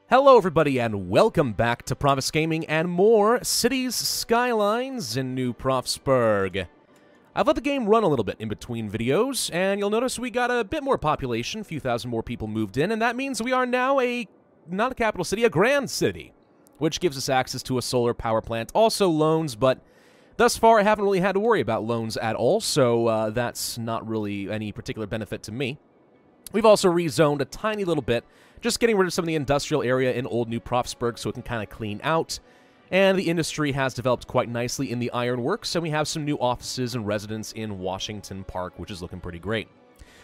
Hello everybody and welcome back to Pravus Gaming and more Cities Skylines in New Pravsburg. I've let the game run a little bit in between videos, and you'll notice we got a bit more population, a few thousand more people moved in, and that means we are now not a capital city, a grand city, which gives us access to a solar power plant, also loans, but thus far I haven't really had to worry about loans at all, so that's not really any particular benefit to me. We've also rezoned a tiny little bit, just getting rid of some of the industrial area in Old New Pravsburg so it can kind of clean out. And the industry has developed quite nicely in the ironworks, and we have some new offices and residents in Washington Park, which is looking pretty great.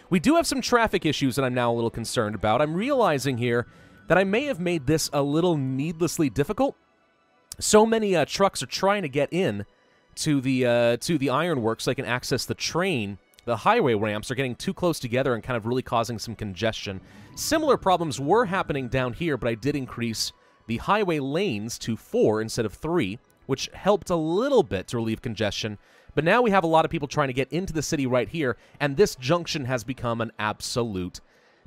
We do have some traffic issues that I'm now a little concerned about. I'm realizing here that I may have made this a little needlessly difficult. So many trucks are trying to get in to the ironworks so they can access the train. The highway ramps are getting too close together and kind of really causing some congestion. Similar problems were happening down here, but I did increase the highway lanes to 4 instead of 3, which helped a little bit to relieve congestion. But now we have a lot of people trying to get into the city right here, and this junction has become an absolute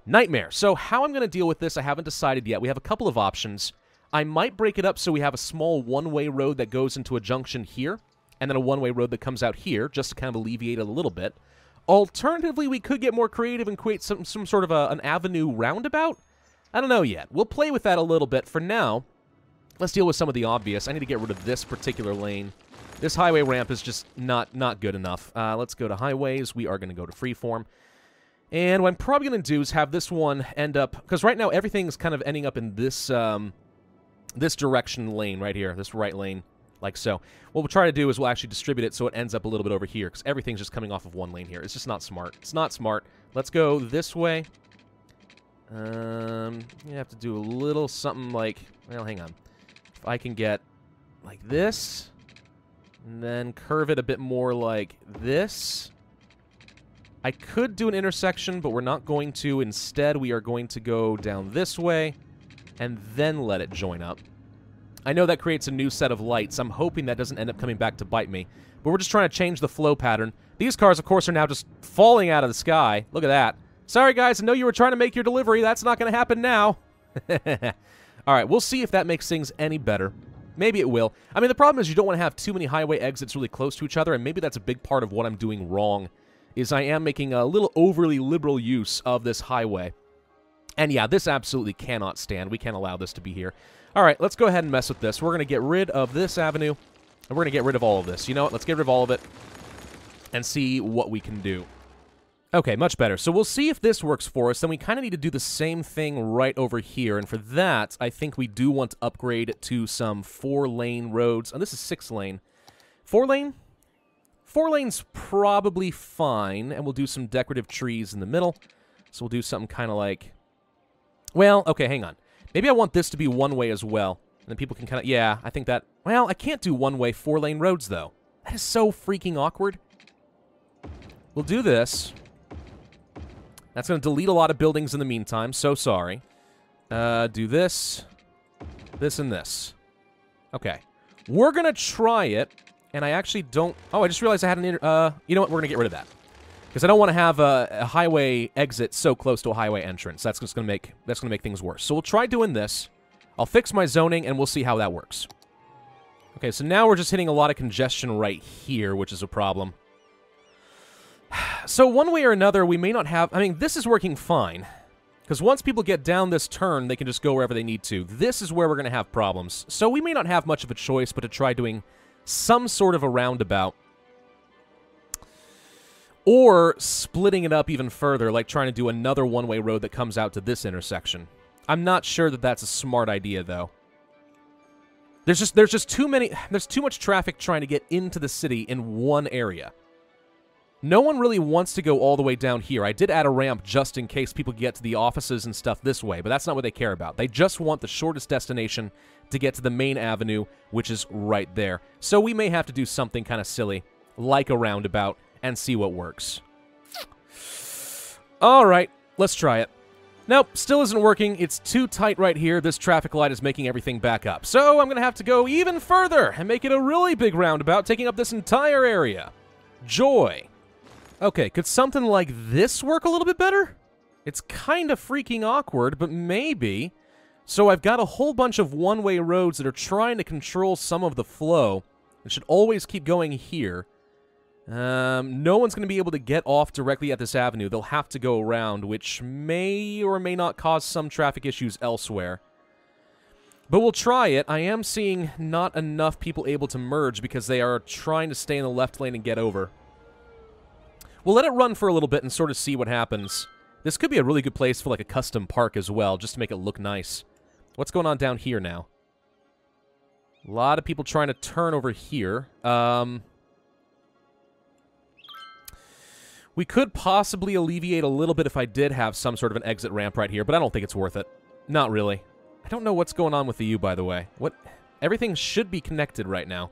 nightmare. So how I'm going to deal with this, I haven't decided yet. We have a couple of options. I might break it up so we have a small one-way road that goes into a junction here, and then a one-way road that comes out here, just to kind of alleviate it a little bit. Alternatively, we could get more creative and create some sort of an avenue roundabout. I don't know yet. We'll play with that a little bit. For now, let's deal with some of the obvious. I need to get rid of this particular lane. This highway ramp is just not good enough. Let's go to highways. We are going to go to freeform. And what I'm probably going to do is have this one end up, because right now everything's kind of ending up in this this direction lane right here, this right lane. Like so. What we'll try to do is we'll actually distribute it so it ends up a little bit over here, because everything's just coming off of one lane here. It's just not smart. It's not smart. Let's go this way. You have to do a little something like, well, hang on. If I can get like this, and then curve it a bit more like this. I could do an intersection, but we're not going to. Instead, we are going to go down this way, and then let it join up. I know that creates a new set of lights. I'm hoping that doesn't end up coming back to bite me. But we're just trying to change the flow pattern. These cars, of course, are now just falling out of the sky. Look at that. Sorry, guys. I know you were trying to make your delivery. That's not going to happen now. All right, we'll see if that makes things any better. Maybe it will. I mean, the problem is you don't want to have too many highway exits really close to each other, and maybe that's a big part of what I'm doing wrong, is I am making a little overly liberal use of this highway. And yeah, this absolutely cannot stand. We can't allow this to be here. All right, let's go ahead and mess with this. We're going to get rid of this avenue, and we're going to get rid of all of this. You know what? Let's get rid of all of it and see what we can do. Okay, much better. So we'll see if this works for us. Then we kind of need to do the same thing right over here, and for that, I think we do want to upgrade to some 4-lane roads. Oh, this is 6-lane. 4-lane? 4-lane's probably fine, and we'll do some decorative trees in the middle. So we'll do something kind of like... Well, okay, hang on. Maybe I want this to be one-way as well. And then people can kind of... Yeah, I think that... Well, I can't do one-way 4-lane roads, though. That is so freaking awkward. We'll do this. That's going to delete a lot of buildings in the meantime. So sorry. Do this. This and this. Okay. We're going to try it. And I actually don't... Oh, I just realized I had an... You know what? We're going to get rid of that. Because I don't want to have a highway exit so close to a highway entrance. That's just going to make things worse. So we'll try doing this. I'll fix my zoning, and we'll see how that works. Okay, so now we're just hitting a lot of congestion right here, which is a problem. So one way or another, we may not have... I mean, this is working fine. Because once people get down this turn, they can just go wherever they need to. This is where we're going to have problems. So we may not have much of a choice but to try doing some sort of a roundabout. Or splitting it up even further, like trying to do another one-way road that comes out to this intersection. I'm not sure that that's a smart idea, though. There's just too much traffic trying to get into the city in one area. No one really wants to go all the way down here. I did add a ramp just in case people get to the offices and stuff this way, but that's not what they care about. They just want the shortest destination to get to the main avenue, which is right there. So we may have to do something kind of silly, like a roundabout, and see what works. Alright, let's try it. Nope, still isn't working. It's too tight right here. This traffic light is making everything back up. So I'm going to have to go even further and make it a really big roundabout, taking up this entire area. Joy. Okay, could something like this work a little bit better? It's kind of freaking awkward, but maybe So I've got a whole bunch of one-way roads that are trying to control some of the flow. It should always keep going here. No one's going to be able to get off directly at this avenue. They'll have to go around, which may or may not cause some traffic issues elsewhere. But we'll try it. I am seeing not enough people able to merge because they are trying to stay in the left lane and get over. We'll let it run for a little bit and sort of see what happens. This could be a really good place for like a custom park as well, just to make it look nice. What's going on down here now? A lot of people trying to turn over here. We could possibly alleviate a little bit if I did have some sort of an exit ramp right here, but I don't think it's worth it. Not really. I don't know what's going on with the U, by the way. Everything should be connected right now.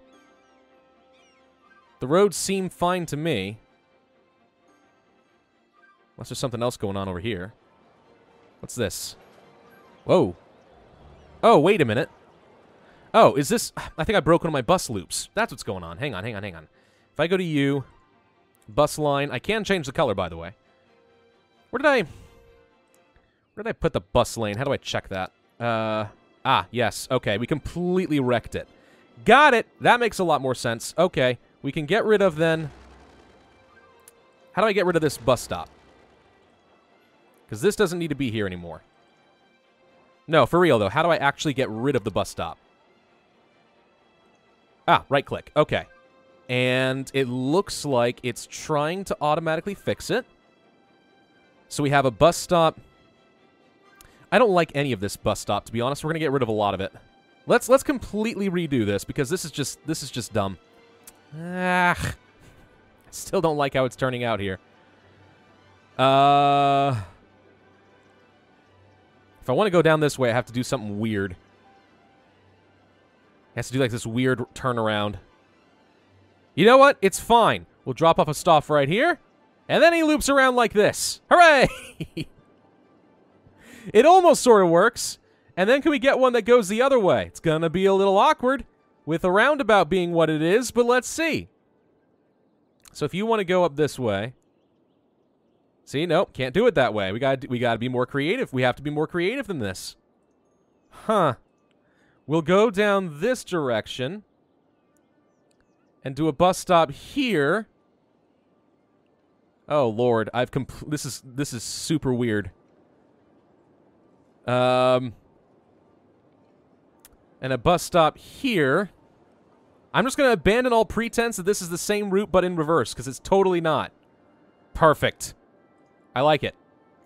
The roads seem fine to me. Unless there's something else going on over here. What's this? Whoa. Oh, wait a minute. Oh, is this... I think I broke one of my bus loops. That's what's going on. Hang on. If I go to U... Bus line. I can change the color, by the way. Where did I put the bus lane? How do I check that? Yes. Okay, we completely wrecked it. Got it! That makes a lot more sense. Okay, we can get rid of, then... How do I get rid of this bus stop? Because this doesn't need to be here anymore. No, for real, though. How do I actually get rid of the bus stop? Right-click. Okay. And it looks like it's trying to automatically fix it. So we have a bus stop. I don't like any of this bus stop, to be honest. We're going to get rid of a lot of it. Let's completely redo this, because this is just dumb. I still don't like how it's turning out here. If I want to go down this way, I have to do something weird. It has to do like this weird turnaround. You know what? It's fine. We'll drop off a stop right here, and then he loops around like this. Hooray! It almost sort of works. And then can we get one that goes the other way? It's gonna be a little awkward, with a roundabout being what it is, but let's see. So if you want to go up this way... See, nope, can't do it that way. We gotta be more creative. We have to be more creative than this. Huh. We'll go down this direction... and do a bus stop here. Oh Lord, this is super weird. And a bus stop here. I'm just gonna abandon all pretense that this is the same route but in reverse, because it's totally not. Perfect. I like it.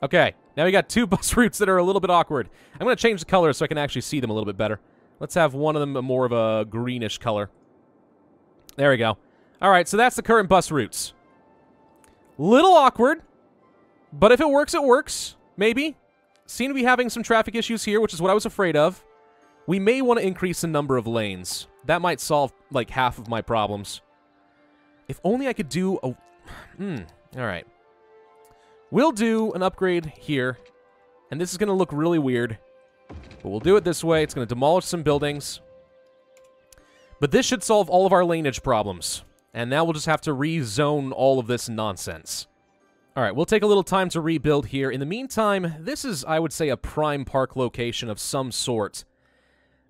Okay, now we got two bus routes that are a little bit awkward. I'm gonna change the color so I can actually see them a little bit better. Let's have one of them more of a greenish color. There we go. All right, so that's the current bus routes. Little awkward, but if it works, it works. Maybe. Seem to be having some traffic issues here, which is what I was afraid of. We may want to increase the number of lanes. That might solve, like, half of my problems. If only I could do a... all right. We'll do an upgrade here, and this is going to look really weird. But we'll do it this way. It's going to demolish some buildings. But this should solve all of our laneage problems. And now we'll just have to rezone all of this nonsense. Alright, we'll take a little time to rebuild here. In the meantime, this is, I would say, a prime park location of some sort.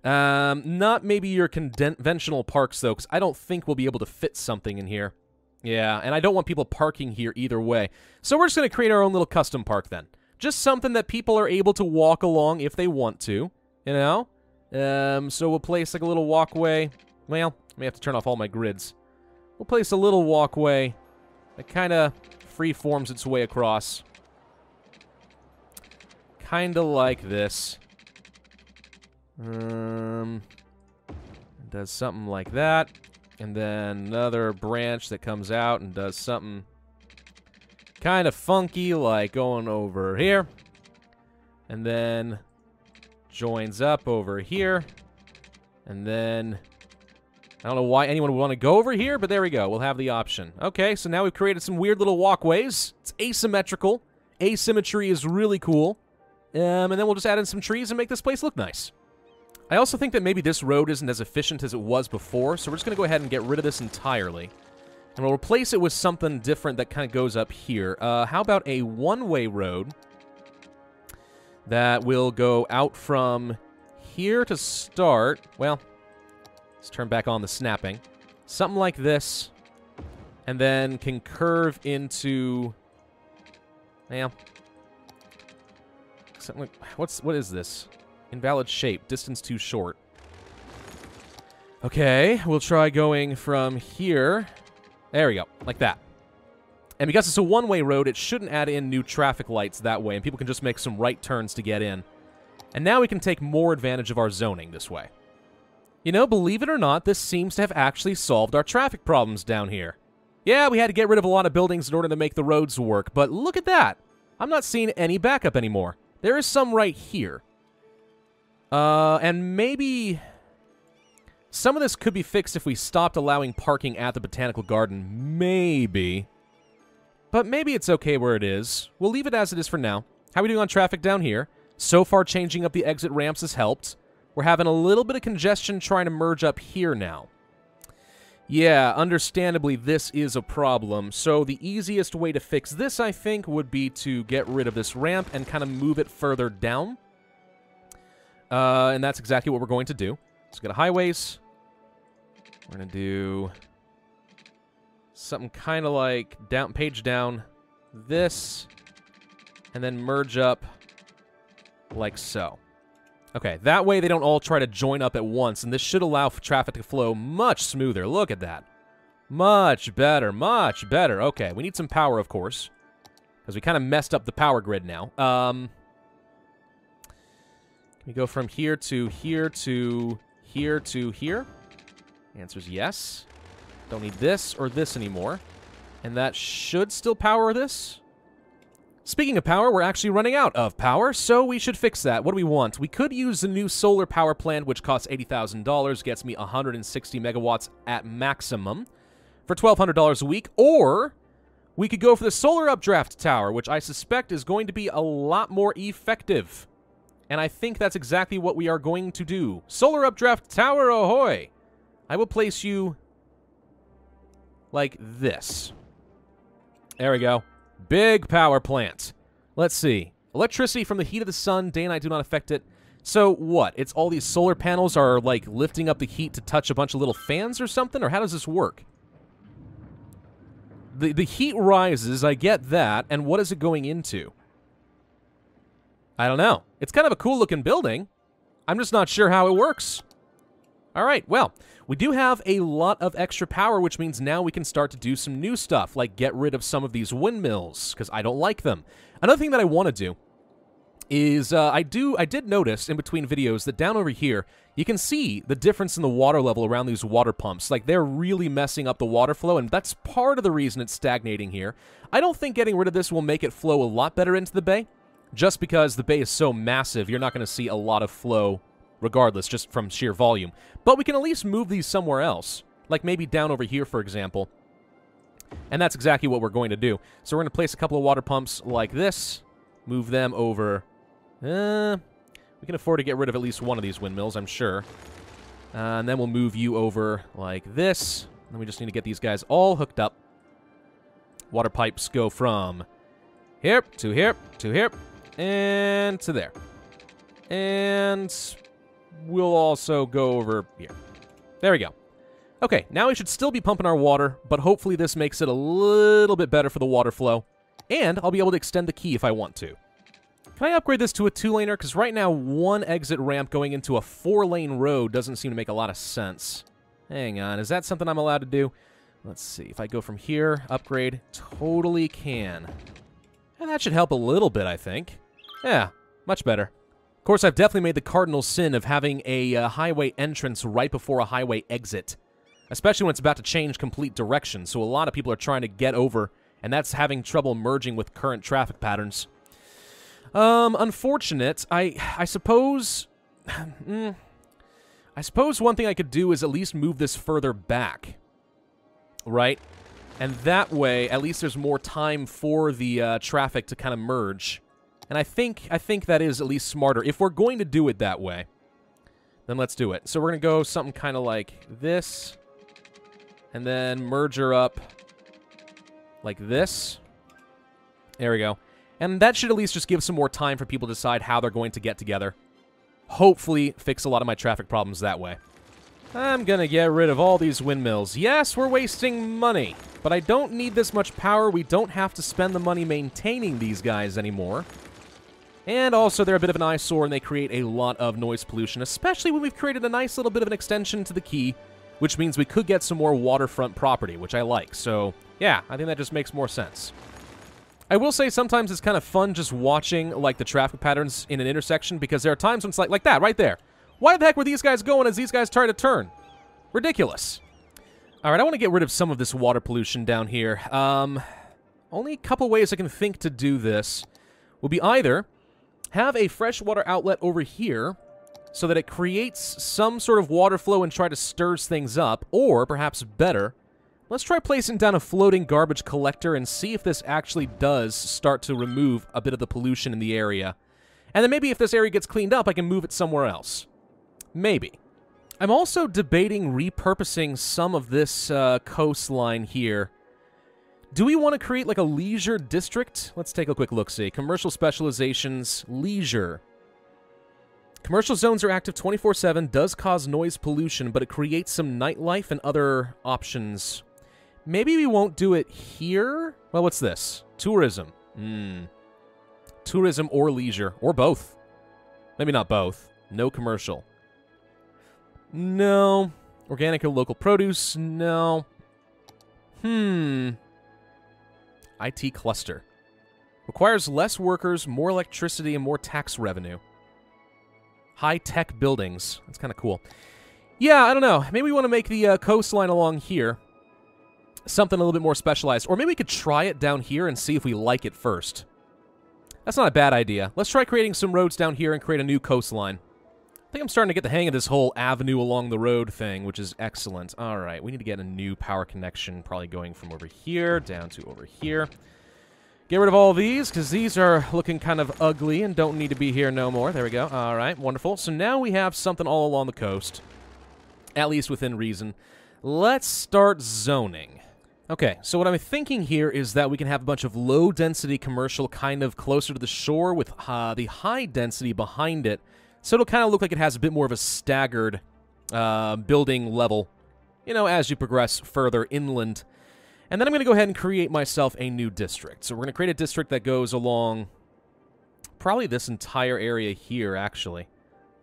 Not maybe your conventional parks, though, because I don't think we'll be able to fit something in here. Yeah, and I don't want people parking here either way. So we're just going to create our own little custom park, then. Just something that people are able to walk along if they want to, you know? So we'll place, like, a little walkway... Well, I may have to turn off all my grids. We'll place a little walkway that kind of free-forms its way across. Kind of like this. Does something like that. And then another branch that comes out and does something kind of funky, like going over here. And then joins up over here. And then... I don't know why anyone would want to go over here, but there we go. We'll have the option. Okay, so now we've created some weird little walkways. It's asymmetrical. Asymmetry is really cool. And then we'll just add in some trees and make this place look nice. I also think that maybe this road isn't as efficient as it was before, so we're just going to go ahead and get rid of this entirely. And we'll replace it with something different that kind of goes up here. How about a one-way road that will go out from here to start. Well, let's turn back on the snapping. Something like this. And then can curve into... Well... Something like... What is this? Invalid shape. Distance too short. Okay, we'll try going from here. There we go. Like that. And because it's a one-way road, it shouldn't add in new traffic lights that way, and people can just make some right turns to get in. And now we can take more advantage of our zoning this way. You know, believe it or not, this seems to have actually solved our traffic problems down here. Yeah, we had to get rid of a lot of buildings in order to make the roads work, but look at that. I'm not seeing any backup anymore. There is some right here. And maybe... Some of this could be fixed if we stopped allowing parking at the Botanical Garden. Maybe. But maybe it's okay where it is. We'll leave it as it is for now. How are we doing on traffic down here? So far, changing up the exit ramps has helped. We're having a little bit of congestion trying to merge up here now. Yeah, understandably, this is a problem. So the easiest way to fix this, I think, would be to get rid of this ramp and kind of move it further down. And that's exactly what we're going to do. Let's go to highways. We're going to do something kind of like down, page down, this, and then merge up like so. Okay, that way they don't all try to join up at once, and this should allow traffic to flow much smoother. Look at that. Much better, much better. Okay, we need some power, of course, because we kind of messed up the power grid now. Can we go from here to here to here to here? The answer is yes. Don't need this or this anymore. And that should still power this. Speaking of power, we're actually running out of power, so we should fix that. What do we want? We could use the new solar power plant, which costs $80,000, gets me 160 megawatts at maximum for $1,200 a week, or we could go for the solar updraft tower, which I suspect is going to be a lot more effective. And I think that's exactly what we are going to do. Solar updraft tower, ahoy! I will place you like this. There we go. Big power plant. Let's see. Electricity from the heat of the sun. Day and night do not affect it. So what? It's all these solar panels are like lifting up the heat to touch a bunch of little fans or something? Or how does this work? The heat rises. I get that. And what is it going into? I don't know. It's kind of a cool looking building. I'm just not sure how it works. All right, well, we do have a lot of extra power, which means now we can start to do some new stuff, like get rid of some of these windmills, because I don't like them. Another thing that I want to do is I did notice in between videos that down over here, you can see the difference in the water level around these water pumps. Like, they're really messing up the water flow, and that's part of the reason it's stagnating here. I don't think getting rid of this will make it flow a lot better into the bay, just because the bay is so massive, you're not going to see a lot of flow regardless, just from sheer volume. But we can at least move these somewhere else, like maybe down over here, for example. And that's exactly what we're going to do. So we're going to place a couple of water pumps like this, move them over. We can afford to get rid of at least one of these windmills, I'm sure. And then we'll move you over like this. And then we just need to get these guys all hooked up. Water pipes go from here to here to here and to there. And we'll also go over here. There we go. Okay, now we should still be pumping our water, but hopefully this makes it a little bit better for the water flow. And I'll be able to extend the key if I want to. Can I upgrade this to a 2-laner? Because right now, one exit ramp going into a 4-lane road doesn't seem to make a lot of sense. Hang on, is that something I'm allowed to do? Let's see, if I go from here, upgrade, totally can. And that should help a little bit, I think. Yeah, much better. Of course, I've definitely made the cardinal sin of having a highway entrance right before a highway exit, especially when it's about to change complete direction, so a lot of people are trying to get over, and that's having trouble merging with current traffic patterns. Unfortunate. I suppose... I suppose one thing I could do is at least move this further back, right? And that way, at least there's more time for the traffic to kind of merge. And I think that is at least smarter. If we're going to do it that way, then let's do it. So we're going to go something kind of like this, and then merge her up like this. There we go. And that should at least just give some more time for people to decide how they're going to get together. hopefully fix a lot of my traffic problems that way. I'm gonna get rid of all these windmills. Yes, we're wasting money, but I don't need this much power. We don't have to spend the money maintaining these guys anymore. And also, they're a bit of an eyesore, and they create a lot of noise pollution, especially when we've created a nice little bit of an extension to the quay, which means we could get some more waterfront property, which I like. So, yeah, I think that just makes more sense. I will say sometimes it's kind of fun just watching, like, the traffic patterns in an intersection, because there are times when it's like that, right there. Why the heck were these guys going as these guys try to turn? Ridiculous. All right, I want to get rid of some of this water pollution down here. Only a couple ways I can think to do this will be either have a freshwater outlet over here so that it creates some sort of water flow and try to stirs things up, or perhaps better, let's try placing down a floating garbage collector and see if this actually does start to remove a bit of the pollution in the area. And then maybe if this area gets cleaned up, I can move it somewhere else. Maybe. I'm also debating repurposing some of this coastline here. Do we want to create like a leisure district? Let's take a quick look-see. Commercial specializations, leisure. Commercial zones are active 24/7, does cause noise pollution, but it creates some nightlife and other options. Maybe we won't do it here? Well, what's this? Tourism. Tourism or leisure, or both. Maybe not both. No commercial. No. Organic or local produce? No. IT cluster. Requires less workers, more electricity, and more tax revenue. High-tech buildings. That's kind of cool. Yeah, I don't know. Maybe we want to make the coastline along here something a little bit more specialized. Or maybe we could try it down here and see if we like it first. That's not a bad idea. Let's try creating some roads down here and create a new coastline. I think I'm starting to get the hang of this whole avenue along the road thing, which is excellent. All right, we need to get a new power connection, probably going from over here down to over here. Get rid of all these, because these are looking kind of ugly and don't need to be here no more. There we go. All right, wonderful. So now we have something all along the coast, at least within reason. Let's start zoning. Okay, so what I'm thinking here is that we can have a bunch of low-density commercial kind of closer to the shore with the high density behind it. So it'll kind of look like it has a bit more of a staggered building level, you know, as you progress further inland. And then I'm going to go ahead and create myself a new district. So we're going to create a district that goes along probably this entire area here, actually.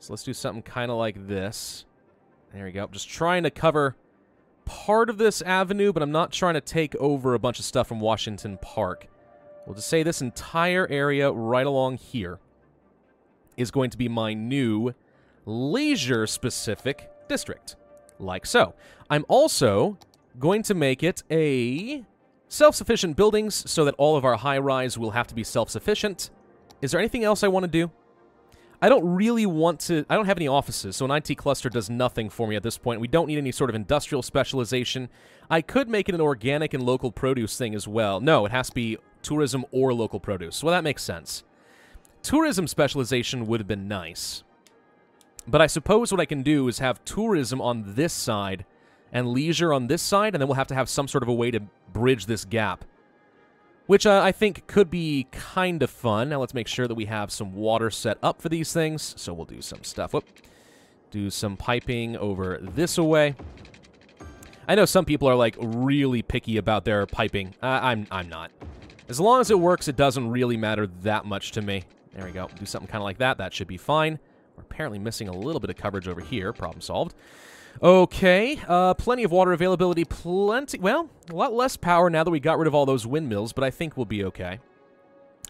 So let's do something kind of like this. There we go. Just trying to cover part of this avenue, but I'm not trying to take over a bunch of stuff from Washington Park. We'll just say this entire area right along here is going to be my new leisure-specific district, like so. I'm also going to make it a self-sufficient buildings so that all of our high-rise will have to be self-sufficient. Is there anything else I want to do? I don't really want to... I don't have any offices, so an IT cluster does nothing for me at this point. We don't need any sort of industrial specialization. I could make it an organic and local produce thing as well. No, it has to be tourism or local produce. Well, that makes sense. Tourism specialization would have been nice. But I suppose what I can do is have tourism on this side and leisure on this side, and then we'll have to have some sort of a way to bridge this gap. Which I think could be kind of fun. Now let's make sure that we have some water set up for these things. So we'll do some stuff. Whoop. Do some piping over this way. I know some people are like really picky about their piping. I'm not. As long as it works, it doesn't really matter that much to me. There we go. Do something kind of like that. That should be fine. We're apparently missing a little bit of coverage over here. Problem solved. Okay. Plenty of water availability. Plenty. Well, a lot less power now that we got rid of all those windmills, but I think we'll be okay.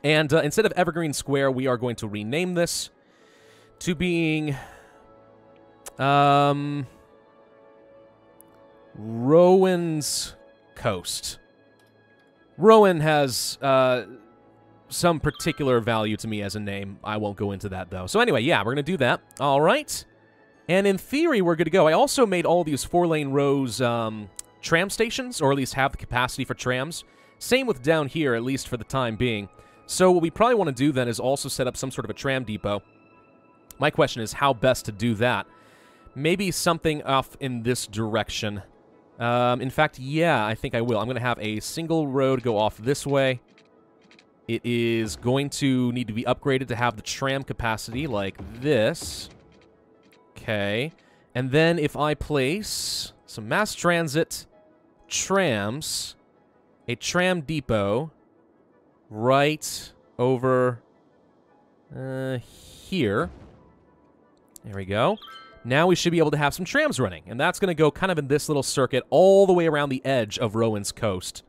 And instead of Evergreen Square, we are going to rename this to being... Rowan's Coast. Rowan has... some particular value to me as a name. I won't go into that, though. So anyway, yeah, we're going to do that. All right. And in theory, we're good to go. I also made all these 4-lane rows tram stations, or at least have the capacity for trams. Same with down here, at least for the time being. So what we probably want to do then is also set up some sort of a tram depot. My question is how best to do that. Maybe something off in this direction. In fact, yeah, I think I will. I'm going to have a single road go off this way. It is going to need to be upgraded to have the tram capacity like this. Okay. And then if I place some mass transit trams, a tram depot right over here. There we go. Now we should be able to have some trams running, and that's going to go kind of in this little circuit all the way around the edge of Rowan's Coast.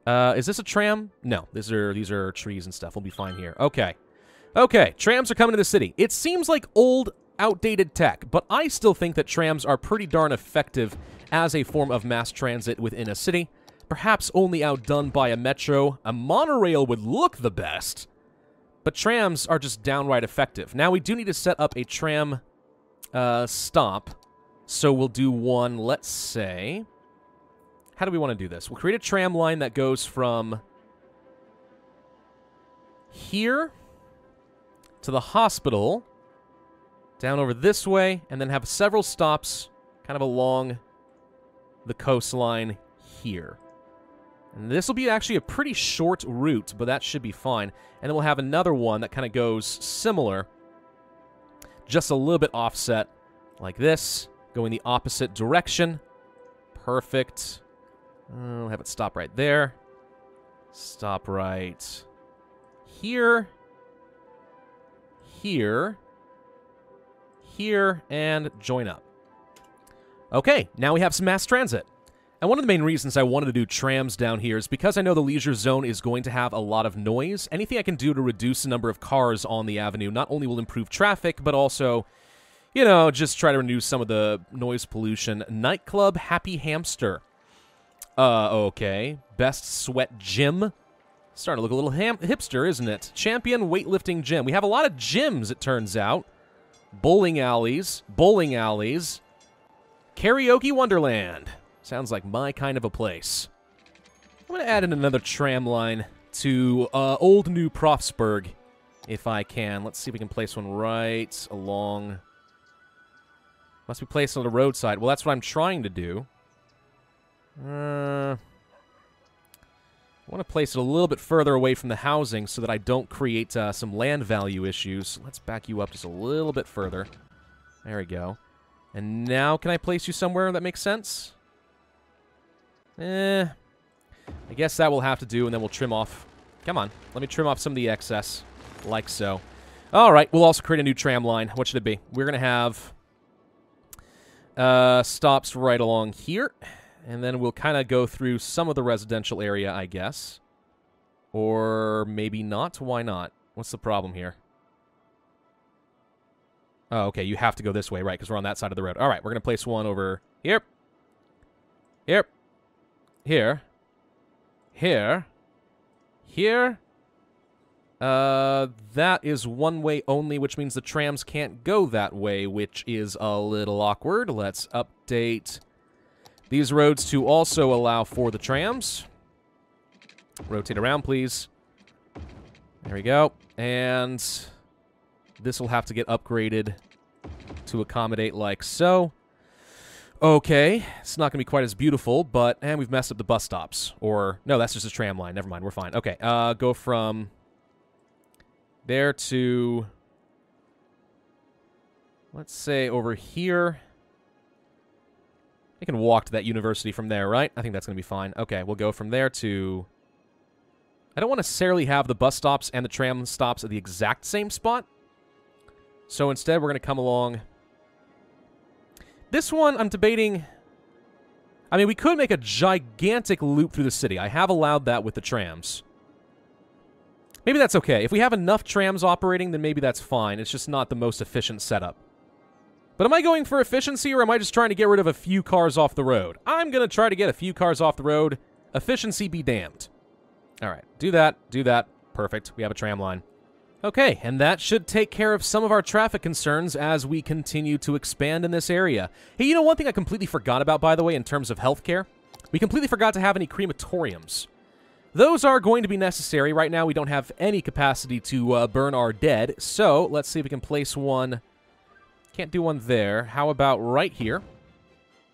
Is this a tram? No, these are trees and stuff. We'll be fine here. Okay. Okay, trams are coming to the city. It seems like old, outdated tech, but I still think that trams are pretty darn effective as a form of mass transit within a city. Perhaps only outdone by a metro. A monorail would look the best, but trams are just downright effective. Now, we do need to set up a tram stop, so we'll do one, let's say... How do we want to do this? We'll create a tram line that goes from here to the hospital, down over this way, and then have several stops kind of along the coastline here. And this will be actually a pretty short route, but that should be fine. And then we'll have another one that kind of goes similar, just a little bit offset, like this, going the opposite direction. Perfect. We'll have it stop right there. Stop right here. Here. Here. And join up. Okay, now we have some mass transit. And one of the main reasons I wanted to do trams down here is because I know the leisure zone is going to have a lot of noise. Anything I can do to reduce the number of cars on the avenue not only will improve traffic, but also, you know, just try to reduce some of the noise pollution. Nightclub Happy Hamster. Okay. Best Sweat Gym. Starting to look a little hipster, isn't it? Champion Weightlifting Gym. We have a lot of gyms, it turns out. Bowling alleys. Bowling alleys. Karaoke Wonderland. Sounds like my kind of a place. I'm going to add in another tram line to Old New Pravsburg, if I can. Let's see if we can place one right along... Must be placed on the roadside. Well, that's what I'm trying to do. I want to place it a little bit further away from the housing so that I don't create some land value issues. Let's back you up just a little bit further. There we go. And now can I place you somewhere that makes sense? I guess that will have to do, and then we'll trim off. Come on. Let me trim off some of the excess, like so. All right, we'll also create a new tram line. What should it be? We're going to have stops right along here. And then we'll kind of go through some of the residential area, I guess. Or maybe not. Why not? What's the problem here? Oh, okay, you have to go this way, right, because we're on that side of the road. All right, we're going to place one over here. Here. Here. Here. Here. That is one way only, which means the trams can't go that way, which is a little awkward. Let's update... these roads to also allow for the trams. Rotate around, please. There we go. And this will have to get upgraded to accommodate like so. Okay. It's not going to be quite as beautiful, but... and we've messed up the bus stops. Or... no, that's just a tram line. Never mind. We're fine. Okay. Go from there to... let's say over here... I can walk to that university from there, right? I think that's going to be fine. Okay, we'll go from there to... I don't want to necessarily have the bus stops and the tram stops at the exact same spot. So instead, we're going to come along... this one, I'm debating... I mean, we could make a gigantic loop through the city. I have allowed that with the trams. Maybe that's okay. If we have enough trams operating, then maybe that's fine. It's just not the most efficient setup. But am I going for efficiency, or am I just trying to get rid of a few cars off the road? I'm going to try to get a few cars off the road. Efficiency be damned. All right, do that, do that. Perfect, we have a tram line. Okay, and that should take care of some of our traffic concerns as we continue to expand in this area. Hey, you know one thing I completely forgot about, by the way, in terms of healthcare? We completely forgot to have any crematoriums. Those are going to be necessary. Right now, we don't have any capacity to burn our dead, so let's see if we can place one... can't do one there. How about right here?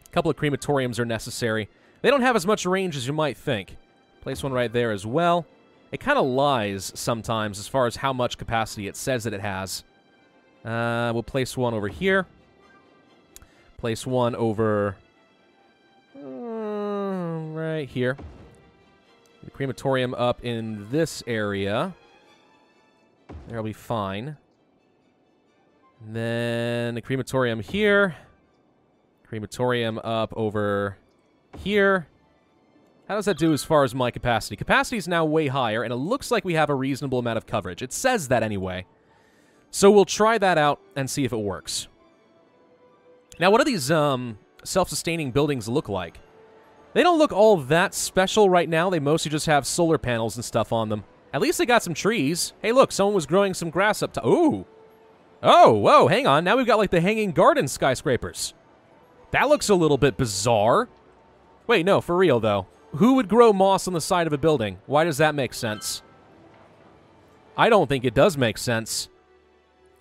A couple of crematoriums are necessary. They don't have as much range as you might think. Place one right there as well. It kind of lies sometimes as far as how much capacity it says that it has. We'll place one over here. Place one over right here. The crematorium up in this area. There'll be fine. And then the crematorium here. Crematorium up over here. How does that do as far as my capacity? Capacity is now way higher, and it looks like we have a reasonable amount of coverage. It says that anyway. So we'll try that out and see if it works. Now, what do these self-sustaining buildings look like? They don't look all that special right now. They mostly just have solar panels and stuff on them. At least they got some trees. Hey, look, someone was growing some grass up top. Ooh. Oh, whoa, hang on. Now we've got, like, the hanging garden skyscrapers. That looks a little bit bizarre. Wait, no, for real, though. Who would grow moss on the side of a building? Why does that make sense? I don't think it does make sense.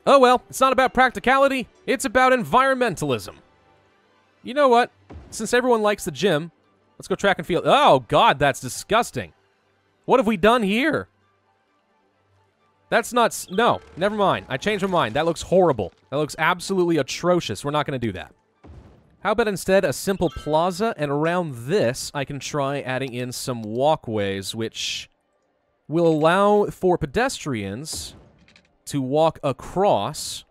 Oh, well, it's not about practicality. It's about environmentalism. You know what? Since everyone likes the gym, let's go track and field. Oh, God, that's disgusting. What have we done here? That's not... No, never mind. I changed my mind. That looks horrible. That looks absolutely atrocious. We're not going to do that. How about instead a simple plaza, and around this, I can try adding in some walkways, which will allow for pedestrians to walk across,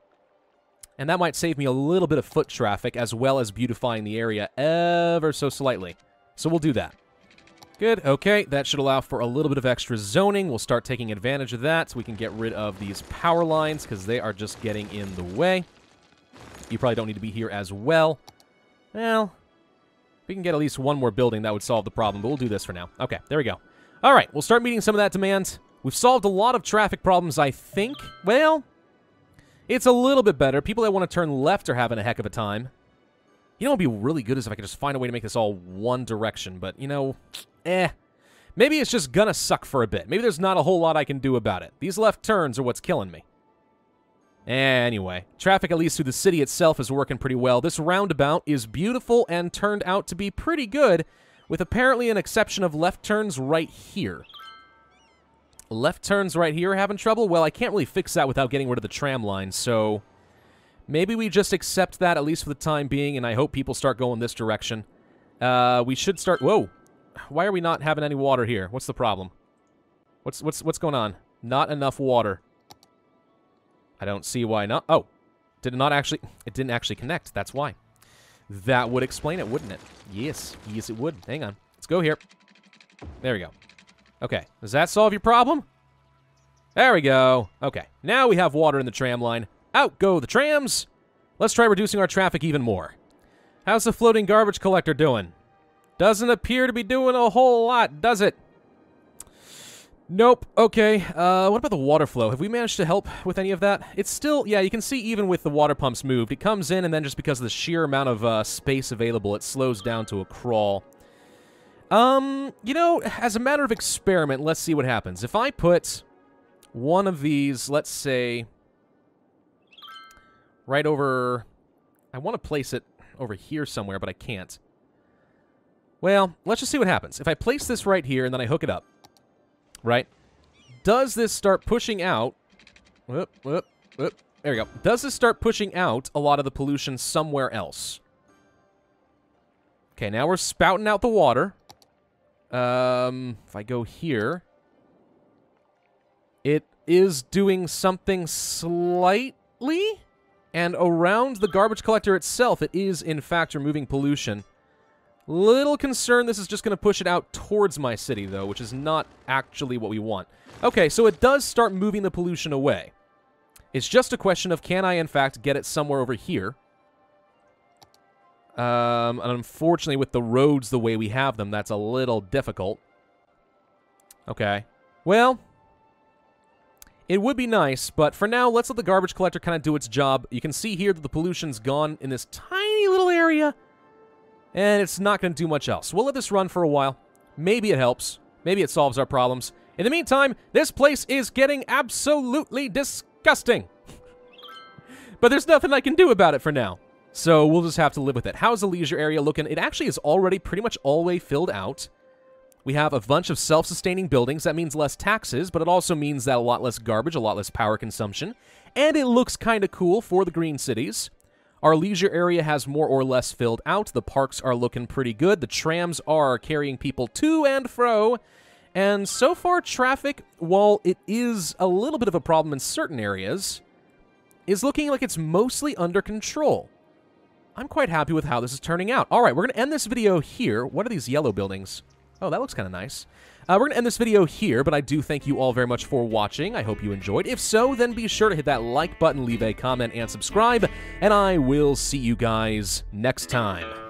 and that might save me a little bit of foot traffic, as well as beautifying the area ever so slightly. So we'll do that. Good, okay, that should allow for a little bit of extra zoning. We'll start taking advantage of that, so we can get rid of these power lines, because they are just getting in the way. You probably don't need to be here as well. Well, if we can get at least one more building, that would solve the problem, but we'll do this for now. Okay, there we go. All right, we'll start meeting some of that demand. We've solved a lot of traffic problems, I think. Well, it's a little bit better. People that want to turn left are having a heck of a time. You know what would be really good is if I could just find a way to make this all one direction, but, you know, maybe it's just gonna suck for a bit. Maybe there's not a whole lot I can do about it. These left turns are what's killing me. Anyway, traffic, at least through the city itself, is working pretty well. This roundabout is beautiful and turned out to be pretty good, with apparently an exception of left turns right here. Left turns right here having trouble? Well, I can't really fix that without getting rid of the tram line, so maybe we just accept that, at least for the time being, and I hope people start going this direction. We should start... Whoa! Why are we not having any water here? What's the problem? What's going on? Not enough water. I don't see why not. Oh, it didn't actually connect. That's why. That would explain it, wouldn't it? Yes, yes it would. Hang on. Let's go here. There we go. Okay, does that solve your problem? There we go. Okay, now we have water in the tram line. Out go the trams. Let's try reducing our traffic even more. How's the floating garbage collector doing? Doesn't appear to be doing a whole lot, does it? Nope. Okay. What about the water flow? Have we managed to help with any of that? It's still... Yeah, you can see even with the water pumps moved, it comes in and then just because of the sheer amount of space available, it slows down to a crawl. You know, as a matter of experiment, let's see what happens. If I put one of these, let's say, right over... I want to place it over here somewhere, but I can't. Well, let's just see what happens. If I place this right here and then I hook it up, right? Does this start pushing out... There we go. Does this start pushing out a lot of the pollution somewhere else? Okay, now we're spouting out the water. If I go here... It is doing something slightly... And around the garbage collector itself, it is, in fact, removing pollution. Little concerned this is just going to push it out towards my city, though, which is not actually what we want. Okay, so it does start moving the pollution away. It's just a question of can I, in fact, get it somewhere over here. And unfortunately, with the roads the way we have them, that's a little difficult. Okay. Well, it would be nice, but for now, let's let the garbage collector kind of do its job. You can see here that the pollution's gone in this tiny little area. And it's not going to do much else. We'll let this run for a while. Maybe it helps. Maybe it solves our problems. In the meantime, this place is getting absolutely disgusting. But there's nothing I can do about it for now. So we'll just have to live with it. How's the leisure area looking? It actually is already pretty much all the way filled out. We have a bunch of self-sustaining buildings. That means less taxes, but it also means that a lot less garbage, a lot less power consumption. And it looks kind of cool for the green cities. Our leisure area has more or less filled out. The parks are looking pretty good. The trams are carrying people to and fro. And so far, traffic, while it is a little bit of a problem in certain areas, is looking like it's mostly under control. I'm quite happy with how this is turning out. All right, we're going to end this video here. What are these yellow buildings? Oh, that looks kind of nice. We're going to end this video here, but I do thank you all very much for watching. I hope you enjoyed. If so, then be sure to hit that like button, leave a comment, and subscribe, and I will see you guys next time.